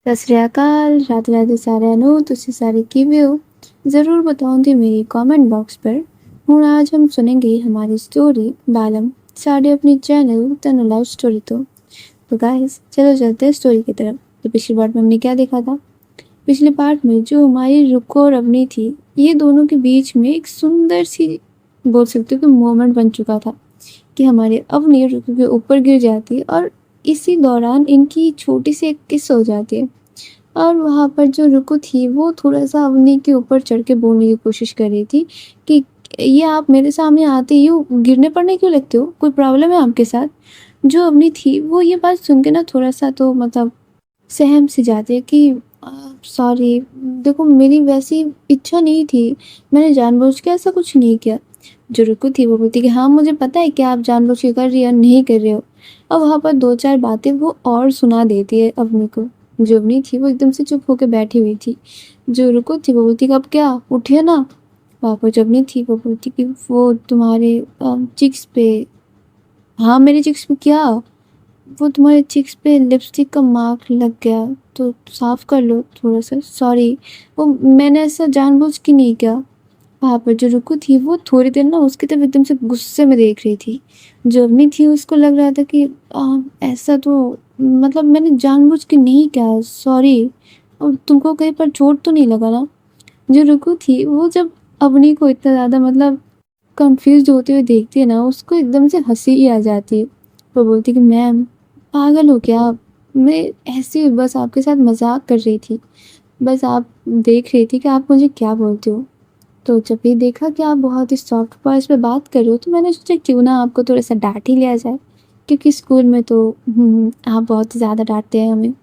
ਸਤਿ ਸ੍ਰੀ ਅਕਾਲ, ਰਾਧੇ ਰਾਧੇ ਸਾਰਿਆਂ ਨੂੰ। ਤੁਸੀਂ ਸਾਰੇ ਕਿਵੇਂ हो? ज़रूर बताऊंगी मेरी कमेंट बॉक्स पर। हूँ आज हम सुनेंगे हमारी स्टोरी बालम साढ़े अपनी चैनल तनु लव स्टोरी। तो गाइस चलो चलते हैं स्टोरी की तरफ। तो पिछली पार्ट में हमने क्या देखा था? पिछले पार्ट में जो हमारी रुको और अवनी थी, ये दोनों के बीच में एक सुंदर सी बोल सकते हो कि मोमेंट बन चुका था कि हमारी अवनी रुको के ऊपर गिर जाती है और इसी दौरान इनकी छोटी सी एक किस हो जाती है। और वहाँ पर जो रुको थी वो थोड़ा-सा अवनी के ऊपर चढ़ के बोलने की कोशिश कर रही थी कि ये आप मेरे सामने आते ही हो गिरने पड़ने क्यों लगते हो? कोई प्रॉब्लम है आपके साथ? जो अवनी थी वो ये बात सुन के ना थोड़ा-सा तो मतलब सहम सी जाती है कि सॉरी, देखो मेरी वैसी इच्छा नहीं थी, मैंने जानबूझ के ऐसा कुछ नहीं किया। जो रुको थी वो बोलती कि हाँ, मुझे पता है कि आप जानबूझ के कर रही हो, नहीं कर रहे हो। और वहाँ पर 2-4 बातें वो और सुना देती है अवनी को। जो अवनी थी वो एकदम से चुप होके बैठी हुई थी। जो रुको थी वो बोलती कि अब क्या, उठिए ना। वहाँ पर जो अवनी थी वो बोलती कि वो तुम्हारे चिक्स पे, हाँ मेरे चिक्स पे क्या, वो तुम्हारे चिक्स पे लिपस्टिक का मार्क लग गया, तो साफ कर लो थोड़ा सा। सॉरी, वो मैंने ऐसा जानबूझ के नहीं किया। वहाँ पर जो रुको थी वो थोड़ी देर ना उसकी तरफ एकदम से गुस्से में देख रही थी। जो अवनी थी उसको लग रहा था कि ऐसा तो मतलब मैंने जानबूझ के नहीं किया, सॉरी। और तुमको कहीं पर चोट तो नहीं लगा ना? जो रुको थी वो जब अवनी को इतना ज़्यादा मतलब कंफ्यूज होते हुए देखती है ना, उसको एकदम से हंसी ही आ जाती है। वो बोलती कि मैम पागल हो क्या आप? मैं ऐसे बस आपके साथ मजाक कर रही थी। बस आप देख रही थी कि आप मुझे क्या बोलते हो। तो जब ये देखा कि आप बहुत ही सॉफ्ट वॉइस में बात कर रहे हो तो मैंने सोचा क्यों ना आपको थोड़ा सा डांट ही लिया जाए, क्योंकि स्कूल में तो आप बहुत ही ज़्यादा डांटते हैं हमें।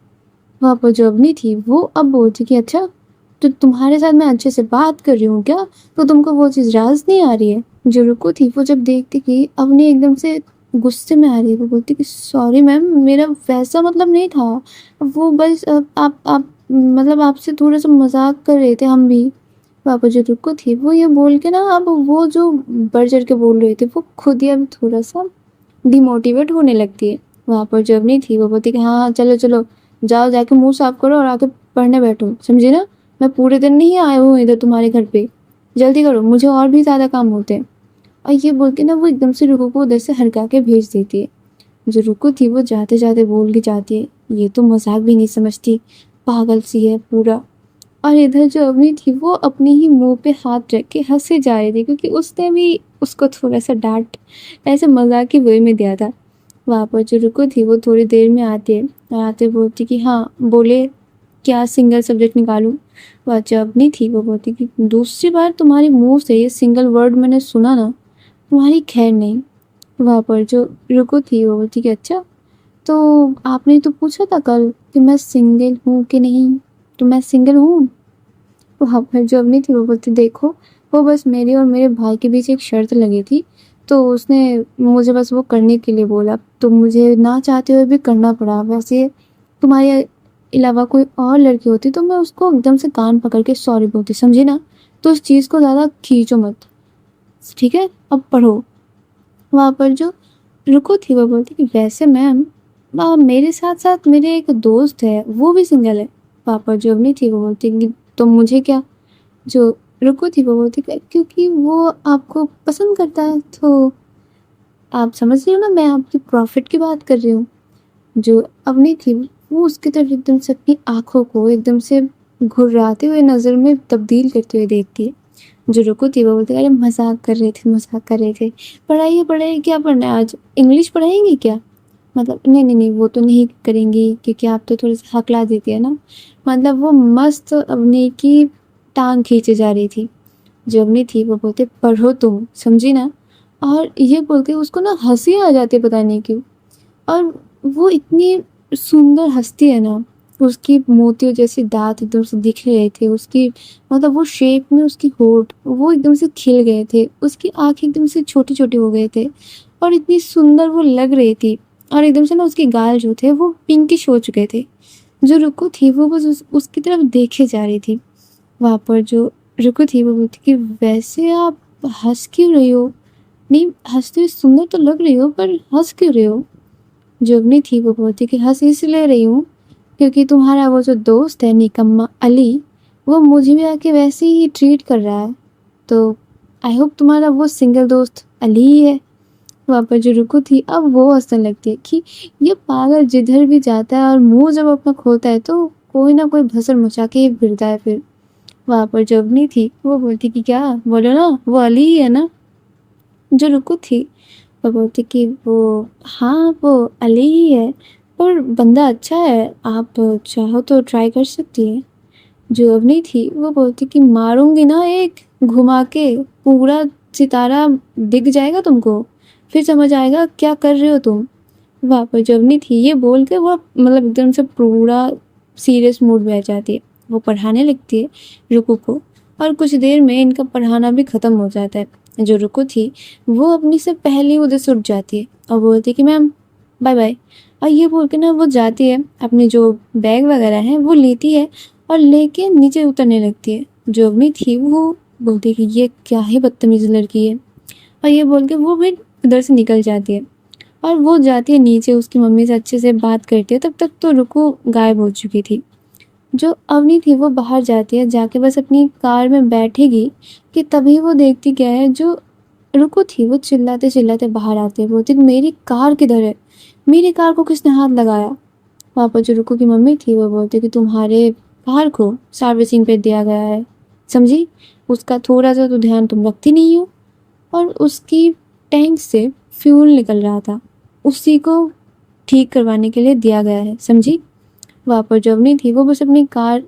वहाँ पर जो अवनी थी वो अब बोलती कि अच्छा, तो तुम्हारे साथ मैं अच्छे से बात कर रही हूँ क्या, तो तुमको वो चीज़ राज नहीं आ रही है? जो रुको थी वो जब देखती कि अवनी एकदम से गुस्से में आ रही है, वो बोलती कि सॉरी मैम, मेरा वैसा मतलब नहीं था। वो बस आप मतलब आपसे थोड़ा सा मजाक कर रहे थे हम भी। पापा जो रुको थी वो ये बोल के ना अब वो जो बढ़ चढ़ के बोल रहे थे वो खुद ही अब थोड़ा सा डिमोटिवेट होने लगती है। वहाँ पर जो अवनी थी वो बोलती कि हाँ हाँ चलो चलो, जाओ जाके मुंह साफ करो और आके पढ़ने बैठो, समझे ना? मैं पूरे दिन नहीं आया हूँ इधर तुम्हारे घर पे, जल्दी करो, मुझे और भी ज़्यादा काम होते हैं। और ये बोल के ना वो एकदम से रुको को उधर से हरका के भेज देती है। जो रुको थी वो जाते जाते बोल के जाती है, ये तो मजाक भी नहीं समझती, पागल सी है पूरा। और इधर जो अवनी थी वो अपने ही मुंह पे हाथ रख के हंसे जा रही थी, क्योंकि उसने भी उसको थोड़ा सा डांट ऐसे मजाक की वे में दिया था। वहाँ पर जो रुको थी वो थोड़ी देर में आती है और आते बोलती कि हाँ बोले, क्या सिंगल सब्जेक्ट निकालूं? वह जो अवनी थी वो बोलती कि दूसरी बार तुम्हारे मुंह से ये सिंगल वर्ड मैंने सुना ना, तुम्हारी खैर नहीं। वहाँ पर जो रुको थी वो बोलती कि अच्छा, तो आपने तो पूछा था कल कि मैं सिंगल हूँ कि नहीं, तो मैं सिंगल हूँ। वहाँ पर जो अवनी थी वो बोलती देखो, वो बस मेरी और मेरे भाई के बीच एक शर्त लगी थी, तो उसने मुझे बस वो करने के लिए बोला, तो मुझे ना चाहते हुए भी करना पड़ा। वैसे तुम्हारे अलावा कोई और लड़की होती तो मैं उसको एकदम से कान पकड़ के सॉरी बोलती, समझी ना? तो उस चीज़ को ज़्यादा खींचो मत, ठीक है? अब पढ़ो। वहाँ पर जो रुको थी वो बोलती कि वैसे मैम, मेरे साथ साथ मेरे एक दोस्त है वो भी सिंगल है। पापा जो अवनी थी वो बोलती कि तो मुझे क्या? जो रुको थी वो बोलती कि क्योंकि वो आपको पसंद करता है, तो आप समझ रही हो ना, मैं आपकी प्रॉफिट की बात कर रही हूँ। जो अवनी थी वो उसकी तरफ एकदम से अपनी आंखों को एकदम से घुर्राते हुए नज़र में तब्दील करते हुए देखती है। जो रुको थी वो बोलती अरे मजाक कर रहे थे, मजाक कर रहे थे। पढ़ाइए पढ़ाइए, क्या पढ़ना है आज, इंग्लिश पढ़ाएंगे क्या? मतलब नहीं नहीं नहीं, वो तो नहीं करेंगी क्योंकि आप तो थोड़ा सा हकला देती है ना। मतलब वो मस्त अवनी की टांग खींचे जा रही थी। जो अवनी थी वो बोलते पढ़ो तुम, समझी ना? और ये बोल के उसको ना हंसी आ जाती है, पता नहीं क्यों। और वो इतनी सुंदर हंसती है ना, उसकी मोतियों जैसे दांत एकदम से दिख रहे थे, उसकी मतलब वो शेप में उसकी होंठ वो एकदम से खिल गए थे, उसकी आँखें एकदम से छोटी छोटी हो गए थे और इतनी सुंदर वो लग रही थी। और एकदम से ना उसके गाल जो थे वो पिंकिश हो चुके थे। जो रुको थी वो बस उसकी तरफ देखे जा रही थी। वहाँ पर जो रुको थी वो बोलती कि वैसे आप हंस क्यों रही हो? नहीं, हंसते हुए सुंदर तो लग रही हो, पर हंस क्यों रही हो? जो अवनी थी वो बोलती कि हंस इसलिए रही हूँ क्योंकि तुम्हारा वो जो दोस्त है निकम्मा अली, वो मुझे भी आके वैसे ही ट्रीट कर रहा है। तो आई होप तुम्हारा वो सिंगल दोस्त अली ही है। वहाँ पर जो रुकू थी अब वो हंसने लगती है कि ये पागल जिधर भी जाता है और मुंह जब अपना खोलता है तो कोई ना कोई भसड़ मचा के ही फिरता है। फिर वहाँ पर जो अवनी थी वो बोलती कि क्या बोलो ना, वो अली ही है ना। जो रुकू थी वो बोलती कि वो हाँ वो अली ही है, पर बंदा अच्छा है, आप चाहो तो ट्राई कर सकती है। जो अवनी थी वो बोलती कि मारूंगी ना एक घुमा के, पूरा सितारा दिख जाएगा तुमको, फिर समझ आएगा क्या कर रहे हो तुम। वहाँ पर जो अवनी थी ये बोल के वो मतलब एकदम से पूरा सीरियस मूड में आ जाती है। वो पढ़ाने लगती है रुकू को, और कुछ देर में इनका पढ़ाना भी ख़त्म हो जाता है। जो रुकू थी वो अपनी से पहले उधर से उठ जाती है और बोलती है कि मैम बाय बाय। और ये बोल के ना वो जाती है, अपनी जो बैग वगैरह है वो लेती है और लेके नीचे उतरने लगती है। जो अवनी थी वो बोलती है कि ये क्या ही बदतमीज़ लड़की है, और ये बोल के वो भी उधर से निकल जाती है। और वो जाती है नीचे, उसकी मम्मी से अच्छे से बात करती है। तब तक तो रुकू गायब हो चुकी थी। जो अवनी थी वो बाहर जाती है, जाके बस अपनी कार में बैठेगी कि तभी वो देखती क्या है, जो रुकू थी वो चिल्लाते चिल्लाते बाहर आती है, बोलती मेरी कार किधर है, मेरी कार को किसने हाथ लगाया। वहाँ पर जो रुकू की मम्मी थी वो बोलती कि तुम्हारे कार को सर्विसिंग पे दिया गया है, समझी, उसका थोड़ा सा तो ध्यान तुम रखती नहीं हो। और उसकी टैंक से फ्यूल निकल रहा था, उसी को ठीक करवाने के लिए दिया गया है, समझी। वहाँ पर जो अवनी थी वो बस अपनी कार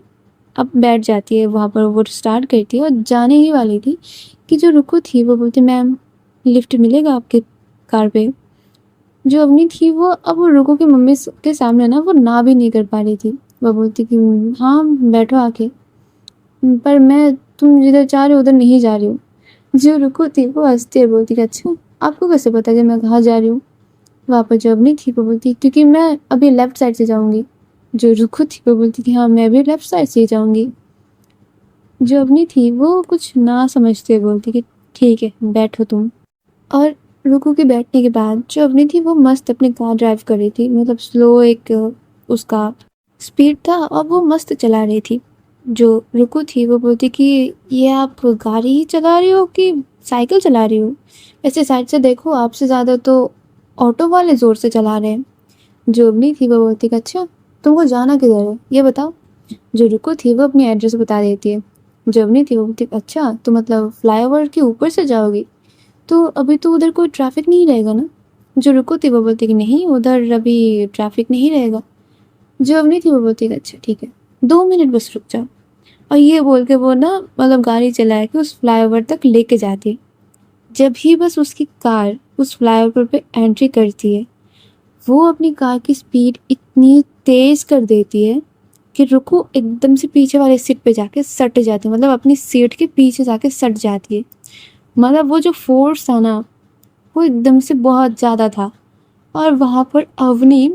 अब बैठ जाती है, वहाँ पर वो स्टार्ट करती है और जाने ही वाली थी कि जो रुकू थी वो बोलती मैम लिफ्ट मिलेगा आपके कार पे। जो अवनी थी वो अब वो रुकू की मम्मी के सामने ना वो ना भी नहीं कर पा रही थी। वो बोलती कि हाँ बैठो आके, पर मैं तुम जिधर जा रहे हो उधर नहीं जा रही हूँ। जो रुकू थी वो हंसती है, बोलती कि अच्छा आपको कैसे पता कि मैं कहाँ जा रही हूँ। वहाँ पर जो अवनी थी वो बोलती क्योंकि मैं अभी लेफ्ट साइड से जाऊँगी। जो रुकू थी वो बोलती कि हाँ मैं भी लेफ्ट साइड से ही जाऊँगी। जो अवनी थी वो कुछ ना समझते बोलती कि ठीक है बैठो तुम। और रुकू के बैठने के बाद जो अवनी थी वो मस्त अपनी कार ड्राइव कर रही थी, मतलब स्लो एक उसका स्पीड था और वो मस्त चला रही थी। जो रुकू थी वो बोलती कि ये आप गाड़ी ही चला रही हो कि साइकिल चला रही हो, ऐसे साइड से देखो, आपसे ज़्यादा तो ऑटो वाले ज़ोर से चला रहे हैं। जो अवनी थी वो बोलती कि अच्छा तुमको जाना किधर है ये बताओ। जो रुकू थी वो अपनी एड्रेस बता देती है। जो अवनी थी वो बोलती अच्छा तो मतलब फ्लाईओवर के ऊपर से जाओगी, तो अभी तो उधर कोई ट्रैफिक नहीं रहेगा ना। जो रुकू थी वो बोलती कि नहीं उधर अभी ट्रैफिक नहीं रहेगा। जो अवनी थी वो बोलती कि अच्छा ठीक है 2 मिनट बस रुक जाओ। और ये बोल के वो ना मतलब गाड़ी चला के उस फ्लाईओवर तक लेके जाती है। जब ही बस उसकी कार उस फ्लाईओवर पे एंट्री करती है, वो अपनी कार की स्पीड इतनी तेज़ कर देती है कि रुकू एकदम से पीछे वाले सीट पे जाके सट जाती है, मतलब अपनी सीट के पीछे जाके सट जाती है। मतलब वो जो फोर्स था ना वो एकदम से बहुत ज़्यादा था। और वहाँ पर अवनी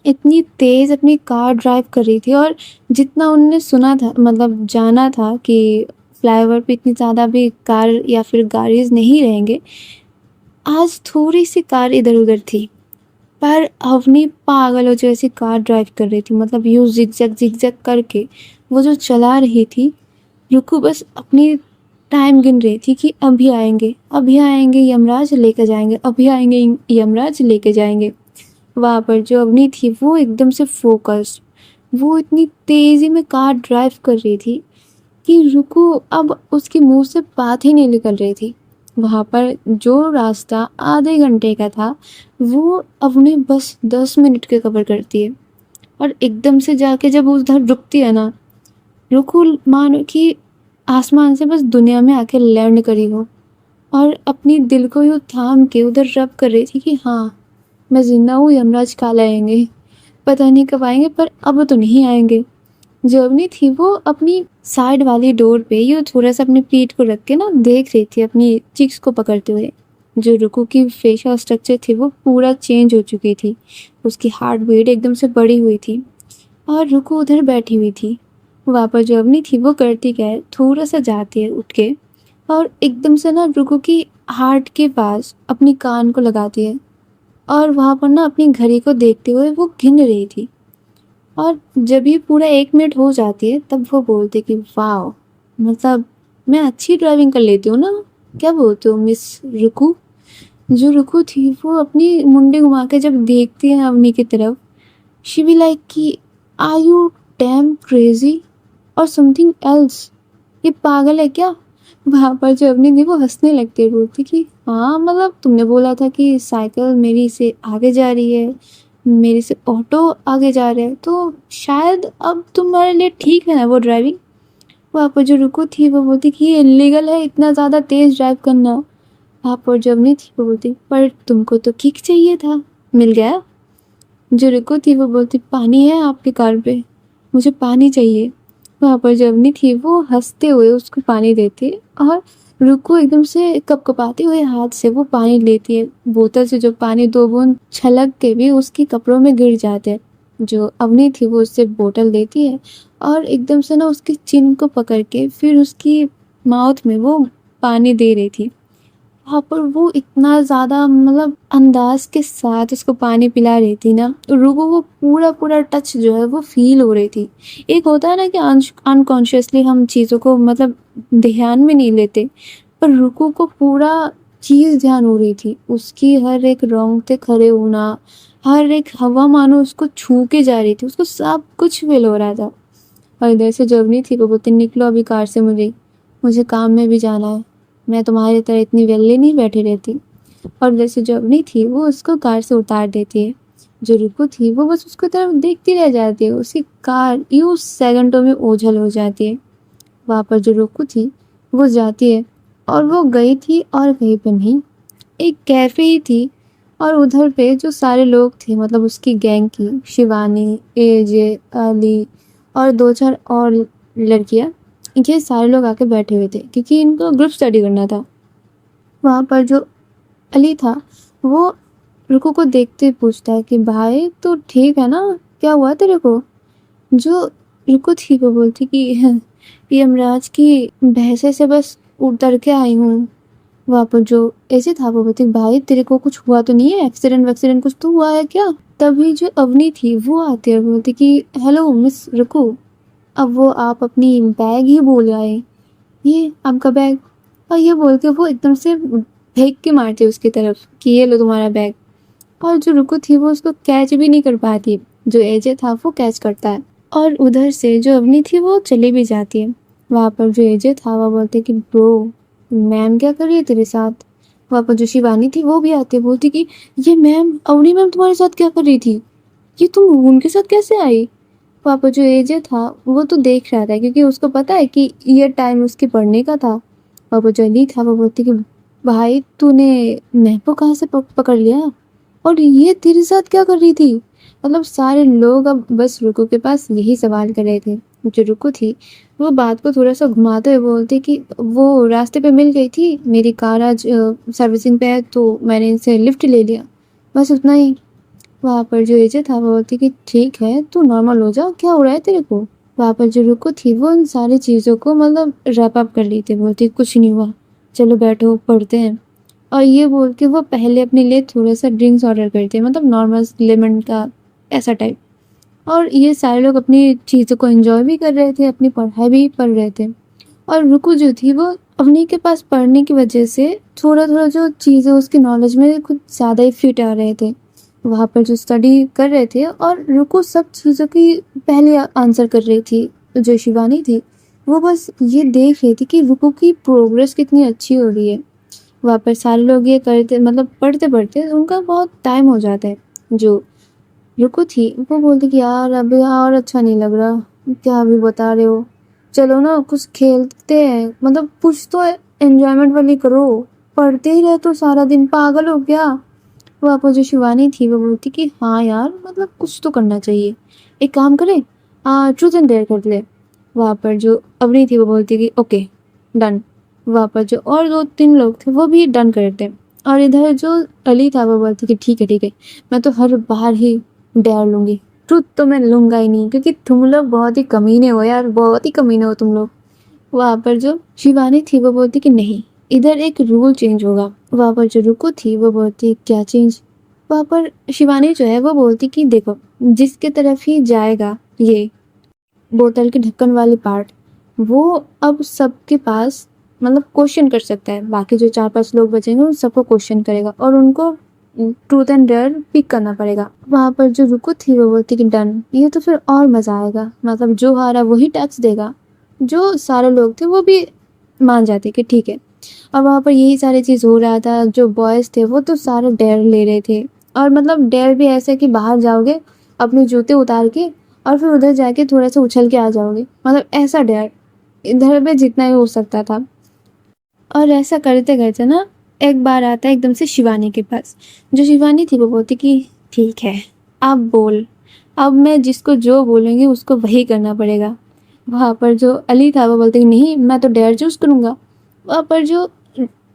इतनी तेज़ अपनी कार ड्राइव कर रही थी, और जितना उन्होंने सुना था मतलब जाना था कि फ्लाईओवर पे इतनी ज़्यादा भी कार या फिर गाड़ीज़ नहीं रहेंगे, आज थोड़ी सी कार इधर उधर थी, पर अवनी पागलों जैसी कार ड्राइव कर रही थी, मतलब यूँ जिगजैग करके वो जो चला रही थी। रुकू बस अपनी टाइम गिन रही थी कि अभी आएंगे यमराज लेके जाएंगे, अभी आएंगे यमराज लेके जाएंगे। वहाँ पर जो अवनी थी वो एकदम से फोकस्ड, वो इतनी तेज़ी में कार ड्राइव कर रही थी कि रुकू अब उसके मुंह से बात ही नहीं निकल रही थी। वहाँ पर जो रास्ता आधे घंटे का था वो अवनी बस 10 मिनट के कवर करती है। और एकदम से जाके जब उधर रुकती है ना, रुकू मानो कि आसमान से बस दुनिया में आके लैंड करी हो, और अपनी दिल को यूँ थाम के उधर रब कर रही थी कि हाँ मैं जिंदा हूँ, यमराज काल आएंगे, पता नहीं कब आएंगे पर अब तो नहीं आएंगे। जो अवनी थी वो अपनी साइड वाली डोर पे यूँ थोड़ा सा अपनी पीठ को रख के ना देख रही थी अपनी चिक्स को पकड़ते हुए। जो रुकू की फेशियल स्ट्रक्चर थी वो पूरा चेंज हो चुकी थी, उसकी हार्ट बीट एकदम से बढ़ी हुई थी, और रुकू उधर बैठी हुई थी। वहाँ पर जो अवनी थी वो करती क्या है, थोड़ा सा जाती है उठ के और एकदम से ना रुकू की हार्ट के पास अपनी कान को लगाती है, और वहाँ पर ना अपनी घड़ी को देखते हुए वो गिन रही थी। और जब ये पूरा 1 मिनट हो जाती है तब वो बोलते कि वाओ! मतलब मैं अच्छी ड्राइविंग कर लेती हूँ ना? क्या बोलते हो मिस रुकू? जो रुकू थी वो अपनी मुंडी घुमा के जब देखती है अवनी की तरफ, शी बी लाइक कि आर यू डैम क्रेज़ी और समथिंग एल्स? ये पागल है क्या? वहाँ पर जो अवनी थी वो हँसने लगती है, बोलती कि हाँ, मतलब तुमने बोला था कि साइकिल मेरी से आगे जा रही है, मेरे से ऑटो आगे जा रहा है, तो शायद अब तुम्हारे लिए ठीक है ना वो ड्राइविंग? वहाँ पर जो रुको थी वो बोलती कि ये इल्लीगल है इतना ज़्यादा तेज़ ड्राइव करना। वहाँ पर जो अवनी थी वो बोलती पर तुमको तो किक चाहिए था, मिल गया? जो रुको थी वो बोलती पानी है आपकी कार पे, मुझे पानी चाहिए। वहाँ पर जो अवनी थी वो हंसते हुए उसको पानी देती है और रुको एकदम से कपकपाते हुए हाथ से वो पानी लेती है। बोतल से जो पानी 2 बूंद छलक के भी उसके कपड़ों में गिर जाते हैं। जो अवनी थी वो उससे बोतल लेती है और एकदम से ना उसके चिन को पकड़ के फिर उसकी माउथ में वो पानी दे रही थी। वहाँ पर वो इतना ज़्यादा मतलब अंदाज़ के साथ उसको पानी पिला रही थी ना, रुको वो पूरा टच जो है वो फ़ील हो रही थी। एक होता है ना कि अनकॉन्शियसली हम चीज़ों को मतलब ध्यान में नहीं लेते, पर रुको को पूरा चीज़ ध्यान हो रही थी। उसकी हर एक रोंगटे खड़े होना, हर एक हवा मानो उसको छू के जा रही थी, उसको सब कुछ फ़ील हो रहा था। और इधर से जर्नी थी वो बोलती निकलो अभी कार से, मुझे काम में भी जाना है, मैं तुम्हारी तरह इतनी वेले नहीं बैठी रहती। और जैसे जर्नी थी वो उसको कार से उतार देती है। जो रुकू थी वो बस उसकी तरफ देखती रह जाती है, उसकी कार यूं सेकंडों में ओझल हो जाती है। वहाँ पर जो रुकू थी वो जाती है और वो गई थी और कहीं पर नहीं, एक कैफ़े ही थी। और उधर पे जो सारे लोग थे मतलब उसकी गैंग की, शिवानी, एजे, अली और 2-4 और लड़कियाँ, ये सारे लोग आके बैठे हुए थे क्योंकि इनको ग्रुप स्टडी करना था। वहाँ पर जो अली था वो रुको को देखते ही पूछता है कि भाई तू ठीक है ना? क्या हुआ तेरे को? जो रुको थी वो बोलती कि यमराज की भैंसे से बस उतर के आई हूँ। वहाँ पर जो ऐसे था वो बोलती भाई तेरे को कुछ हुआ तो नहीं है, एक्सीडेंट वैक्सीडेंट कुछ तो हुआ है क्या? तभी जो अवनी थी वो आती है और बोलती कि हेलो मिस रुको। अब वो आप अपनी बैग ही भूल आए, ये आपका बैग। और ये बोल के वो एकदम से फेंक के मारती है उसकी तरफ कि ये लो तुम्हारा बैग। और जो रुको थी वो उसको कैच भी नहीं कर पाती, जो एजे था वो कैच करता है और उधर से जो अवनी थी वो चली भी जाती है। वहाँ पर जो एजे था वो बोलते कि ब्रो मैम क्या कर रही है तेरे साथ? वहाँ पर जो शिवानी थी वो भी आती है, बोलती कि ये मैम अवनी मैम तुम्हारे साथ क्या कर रही थी? ये तुम उनके साथ कैसे आई? वहाँ पर जो एजे था वो तो देख रहा था क्योंकि उसको पता है कि ये टाइम उसके पढ़ने का था। वहाँ पर जो अली था वो बोलती कि भाई तूने महबूब कहाँ से पकड़ लिया और ये तेरे साथ क्या कर रही थी? मतलब सारे लोग अब बस रुको के पास यही सवाल कर रहे थे। जो रुको थी वो बात को थोड़ा सा घुमाते हुए बोलती कि वो रास्ते पे मिल गई थी, मेरी कार आज सर्विसिंग पे है तो मैंने इनसे लिफ्ट ले लिया, बस उतना ही। वहाँ पर जो एजे था वो बोलती कि ठीक है तू नॉर्मल हो जा, क्या हो रहा है तेरे को? वहाँ पर जो रुको थी वो उन सारी चीज़ों को मतलब रैप अप कर ली थी, बोलती कुछ नहीं हुआ, चलो बैठो पढ़ते हैं। और ये बोल के वो पहले अपने लिए थोड़ा सा ड्रिंक्स ऑर्डर करते हैं, मतलब नॉर्मल लेमन का ऐसा टाइप। और ये सारे लोग अपनी चीज़ों को एंजॉय भी कर रहे थे, अपनी पढ़ाई भी पढ़ रहे थे। और रुको जो थी वो अपने के पास पढ़ने की वजह से थोड़ा जो चीज़ें उसकी नॉलेज में कुछ ज़्यादा ही फिट आ रहे थे। वहाँ पर जो स्टडी कर रहे थे और रुको सब चीज़ों की पहले आंसर कर रही थी। जो शिवानी थी वो बस ये देख रही थी कि रुको की प्रोग्रेस कितनी अच्छी हो रही है। वहाँ पर सारे लोग ये करते मतलब पढ़ते पढ़ते उनका बहुत टाइम हो जाता है। जो रुको थी वो बोलती कि यार अभी और अच्छा नहीं लग रहा, क्या अभी बता रहे हो, चलो ना कुछ खेलते हैं, मतलब कुछ तो एंजॉयमेंट वाली करो, पढ़ते ही रहे तो सारा दिन, पागल हो क्या? वहाँ पर जो शिवानी थी वो बोलती कि हाँ यार मतलब कुछ तो करना चाहिए, एक काम करें ट्रूथ एंड डेयर कर ले। वहाँ पर जो अवनी थी वो बोलती कि ओके डन। वहाँ पर जो और 2-3 लोग थे वो भी डन करते। और इधर जो अली था वो बोलती कि ठीक है, मैं तो हर बार ही डेयर लूँगी, ट्रूथ तो मैं लूँगा ही नहीं क्योंकि तुम लोग बहुत ही कमीने हो यार, बहुत ही कमीने हो तुम लोग। वहाँ पर जो शिवानी थी वो बोलती कि नहीं, इधर एक रूल चेंज होगा। वहाँ पर जो रुको थी वो बोलती क्या चेंज? वहाँ पर शिवानी जो है वो बोलती कि देखो जिसके तरफ ही जाएगा ये बोतल के ढक्कन वाली पार्ट, वो अब सबके पास मतलब क्वेश्चन कर सकता है। बाकी जो 4-5 लोग बचेंगे उन सबको क्वेश्चन करेगा और उनको ट्रूथ एंड डेयर पिक करना पड़ेगा। वहाँ पर जो रुको थी वो बोलती कि डन, ये तो फिर और मज़ा आएगा, मतलब जो हारा वही टैक्स देगा। जो सारे लोग थे वो भी मान जाते कि ठीक है। और वहाँ पर यही सारी चीज़ हो रहा था। जो बॉयज़ थे वो तो सारे डेयर ले रहे थे, और मतलब डेयर भी ऐसे कि बाहर जाओगे अपने जूते उतार के और फिर उधर जाके थोड़ा सा उछल के आ जाओगे, मतलब ऐसा डेयर इधर पे जितना ही हो सकता था। और ऐसा करते करते ना एक बार आता है एकदम से शिवानी के पास। जो शिवानी थी वो बोलती कि ठीक है, अब बोल, अब मैं जिसको जो बोलूँगी उसको वही करना पड़ेगा। वहाँ पर जो अली था वो बोलते कि नहीं, मैं तो डेयर चूज़ करूँगा। वहाँ पर जो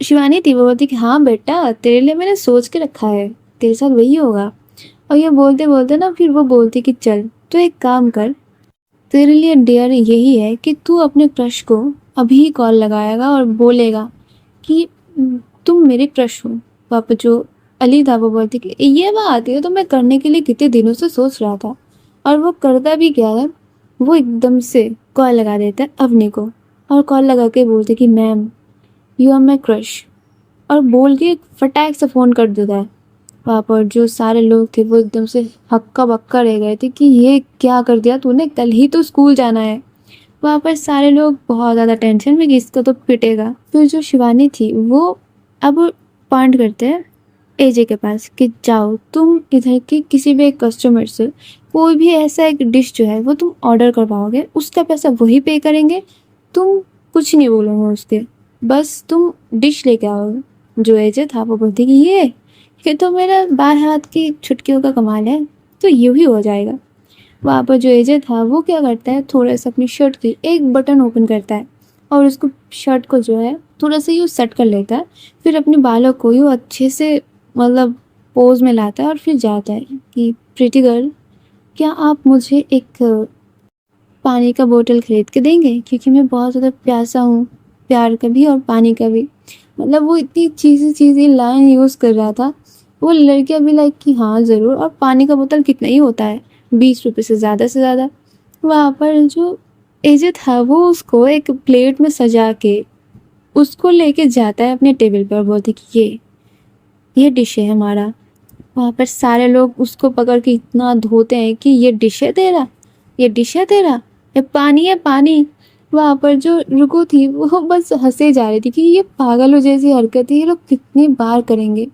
शिवानी थी वो बोलती कि हाँ बेटा, तेरे लिए मैंने सोच के रखा है, तेरे साथ वही होगा। और ये बोलते बोलते ना फिर वो बोलती कि चल तो एक काम कर, तेरे लिए डेयर यही है कि तू अपने क्रश को अभी कॉल लगाएगा और बोलेगा कि तुम मेरे क्रश हो। पापा जो अली था वो बोलती कि ये बात है तो मैं करने के लिए कितने दिनों से सोच रहा था। और वो करता भी क्या है, वो एकदम से कॉल लगा देता है अवनी को, और कॉल लगा के बोलते कि ma'am, you are my crush, और बोल के फटाक से फ़ोन कर देता है। वहाँ पर जो सारे लोग थे वो एकदम से हक्का बक्का रह गए थे कि ये क्या कर दिया तूने, कल ही तो स्कूल जाना है। वहाँ पर सारे लोग बहुत ज़्यादा टेंशन में कि इसको तो पिटेगा। फिर जो शिवानी थी वो अब पॉइंट करते हैं एजे के पास कि जाओ तुम इधर के किसी भी एक कस्टमर से कोई भी ऐसा एक डिश जो है वो तुम ऑर्डर करवाओगे, उसका पैसा वही पे करेंगे, तुम कुछ नहीं बोलोगे उसके, बस तुम डिश लेके आओगे। जो एजे था वो बोलती कि ये तो मेरा बाएं हाथ की छुटकियों का कमाल है, तो यूँ ही हो जाएगा। वहाँ पर जो एजे था वो क्या करता है, थोड़ा सा अपनी शर्ट की एक बटन ओपन करता है और उसको शर्ट को जो है थोड़ा सा यूँ सेट कर लेता है। फिर अपने बालों को यूँ अच्छे से मतलब पोज में लाता है और फिर जाता है कि प्रीटी गर्ल, क्या आप मुझे एक पानी का बोतल खरीद के देंगे, क्योंकि मैं बहुत ज़्यादा प्यासा हूँ, प्यार का भी और पानी का भी। मतलब वो इतनी चीज़ी लाइन यूज़ कर रहा था। वो लड़कियाँ भी लाइक कि हाँ ज़रूर, और पानी का बोतल कितना ही होता है, 20 रुपये से ज़्यादा। वहाँ पर जो एजे था वो उसको एक प्लेट में सजा के उसको लेके जाता है अपने टेबल पर और बोलते कि ये डिश है हमारा। वहाँ पर सारे लोग उसको पकड़ के इतना धोते हैं कि ये डिश है तेरा, ये डिश है तेरा, ये पानी है पानी। वहाँ पर जो रुको थी वो बस हंसे जा रही थी कि ये पागलों जैसी हरकत है, ये लोग कितनी बार करेंगे।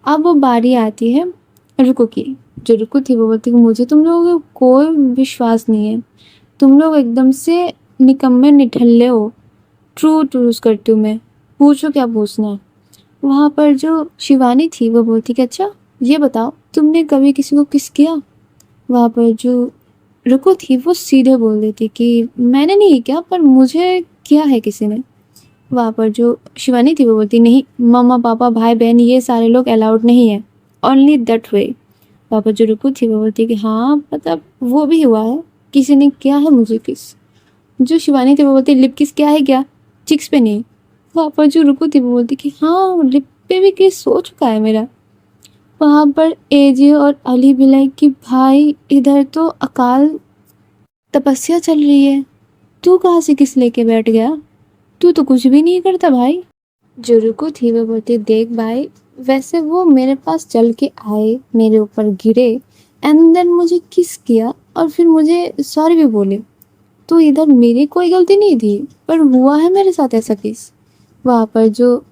अब वो बारी आती है रुको की। जो रुको थी वो बोलती कि मुझे तुम लोगों को कोई विश्वास नहीं है, तुम लोग एकदम से निकम्मे निठल्ले हो, ट्रू ट्रूज करती हूँ मैं, पूछो क्या पूछना है। वहाँ पर जो शिवानी थी वो बोलती कि अच्छा ये बताओ तुमने कभी किसी को किस किया। वहाँ पर जो रुको थी वो सीधे बोल देती कि मैंने नहीं किया, पर मुझे किया है किसी ने। वहाँ पर जो शिवानी थी वो बोलती नहीं, मम्मा पापा भाई बहन ये सारे लोग अलाउड नहीं है, ओनली दैट वे। वहाँ पर जो रुको थी वो बोलती कि हाँ मतलब वो भी हुआ है, किसी ने किया है मुझे किस। जो शिवानी थी वो बोलती लिप किस क्या है क्या, चिक्स पे नहीं। वहाँ पर जो रुको थी वो बोलती कि हाँ लिप पे भी किस हो चुका है मेरा। वहाँ पर एजे और अली भी लाइक कि भाई इधर तो अकाल तपस्या चल रही है, तू कहाँ से किस लेके बैठ गया, तू तो कुछ भी नहीं करता भाई। जो रुको थी वो बोलती देख भाई, वैसे वो मेरे पास चल के आए, मेरे ऊपर गिरे, एंड देन मुझे किस किया और फिर मुझे सॉरी भी बोले, तो इधर मेरी कोई गलती नहीं थी, पर हुआ है मेरे साथ ऐसा किस। वहाँ पर जो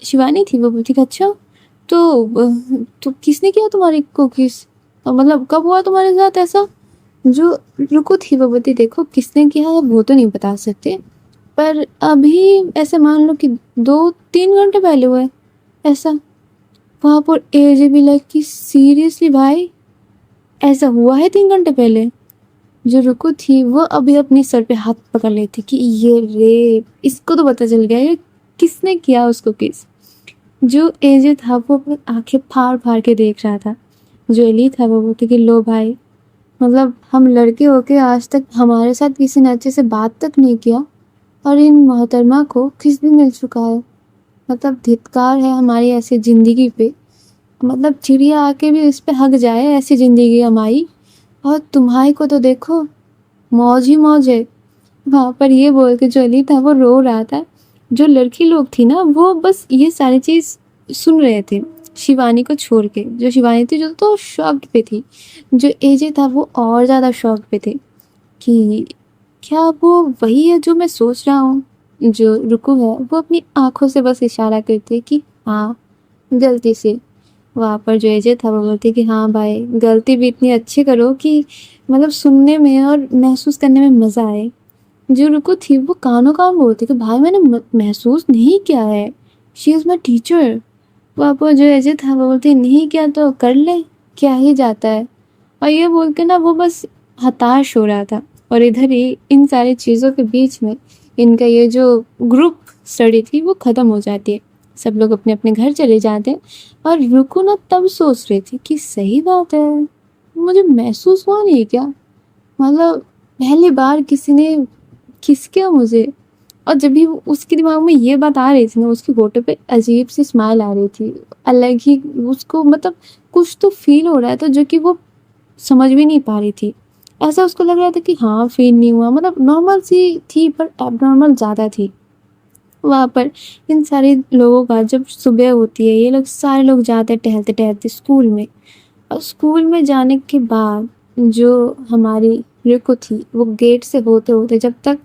शिवानी थी वो बोलती अच्छा तो किसने किया तुम्हारी को किस, मतलब कब हुआ तुम्हारे साथ ऐसा। जो रुको थी वो बोलती देखो किसने किया है वो तो नहीं बता सकते, पर अभी ऐसे मान लो कि 2-3 घंटे पहले हुआ है ऐसा। वहाँ पर एजे भी लाइक कि सीरियसली भाई ऐसा हुआ है 3 घंटे पहले। जो रुको थी वो अभी अपने सर पे हाथ पकड़ लेती कि ये रे, इसको तो पता चल गया ये किसने किया उसको किस। जो एजे था वो अपनी आंखें फाड़ फाड़ के देख रहा था। जो एली था वो बोलती कि लो भाई, मतलब हम लड़के होके आज तक हमारे साथ किसी ने अच्छे से बात तक नहीं किया, और इन मोहतरमा को किस भी मिल चुका है, मतलब धिक्कार है हमारी ऐसी ज़िंदगी पे। मतलब चिड़िया आके भी इस पे हक जाए ऐसी ज़िंदगी हमारी। और तुम्हारी को तो देखो, मौज ही मौज है। वहाँ पर ये बोल के जो अली था वो रो रहा था। जो लड़की लोग थी ना वो बस ये सारी चीज़ सुन रहे थे, शिवानी को छोड़ के। जो शिवानी थी जो तो शॉक्ड पे थी, जो एजे था वो और ज़्यादा शॉक्ड पे थे कि क्या वो वही है जो मैं सोच रहा हूँ। जो रुकू है वो अपनी आंखों से बस इशारा करती है कि हाँ, गलती से। वहाँ पर जो एजे था वो बोलती कि हाँ भाई, गलती भी इतनी अच्छी करो कि मतलब सुनने में और महसूस करने में मज़ा आए। जो रुको थी वो कानों कान बोलती कि भाई मैंने महसूस नहीं किया है, शी इज़ माई टीचर। वहाँ पर जो एजे था वो बोलती नहीं किया तो कर ले, क्या ही जाता है। और ये बोल के ना वो बस हताश हो रहा था। और इधर ही इन सारी चीज़ों के बीच में इनका ये जो ग्रुप स्टडी थी वो ख़त्म हो जाती है। सब लोग अपने अपने घर चले जाते हैं। और रुको ना तब सोच रही थी कि सही बात है, मुझे महसूस हुआ नहीं क्या, मतलब पहली बार किसी ने किस किया मुझे। और जब भी उसके दिमाग में ये बात आ रही थी ना, उसके होठों पे अजीब सी स्माइल आ रही थी, अलग ही उसको मतलब कुछ तो फील हो रहा था जो कि वो समझ भी नहीं पा रही थी। ऐसा उसको लग रहा था कि हाँ फील नहीं हुआ, मतलब नॉर्मल सी थी पर एबनॉर्मल ज़्यादा थी। वहाँ पर इन सारे लोगों का जब सुबह होती है, ये लोग सारे लोग जाते हैं टहलते टहलते स्कूल में। और स्कूल में जाने के बाद जो हमारी रिको थी वो गेट से होते होते जब तक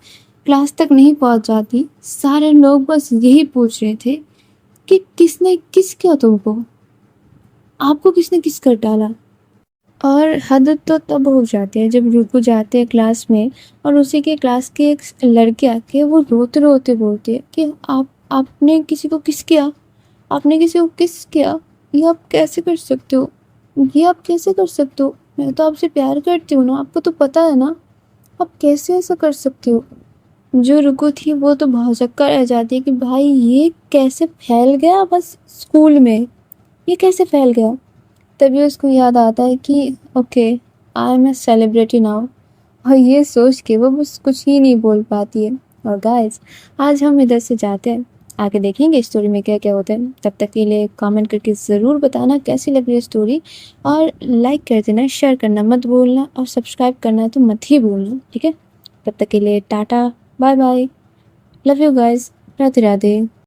क्लास तक नहीं पहुँच जाती, सारे लोग बस यही पूछ रहे थे कि किसने किस किया तुमको, आपको किसने किस कर डाला। और हद तो तब हो जाती है जब रुकू जाते हैं क्लास में और उसी के क्लास के एक लड़के आके वो रोते रोते बोलती है कि आपने किसी को किस किया, आपने किसी को किस किया, ये आप कैसे कर सकते हो, ये आप कैसे कर सकते हो, मैं तो आपसे प्यार करती हूँ ना, आपको तो पता है ना, आप कैसे ऐसा कर सकते हो। जो रुकू थी वो तो भौचक्का रह जाती है कि भाई ये कैसे फैल गया बस स्कूल में, ये कैसे फैल गया। तभी उसको याद आता है कि okay, I am a celebrity now. और ये सोच के वो बस कुछ ही नहीं बोल पाती है। और गाइस, आज हम इधर से जाते हैं, आगे देखेंगे स्टोरी में क्या क्या होता है। तब तक के लिए कमेंट करके ज़रूर बताना कैसी लग रही है स्टोरी। और लाइक कर देना, शेयर करना मत भूलना, और सब्सक्राइब करना तो मत ही भूलना, ठीक है। तब तक के लिए tata, bye bye, love you guys, Radhe Radhe.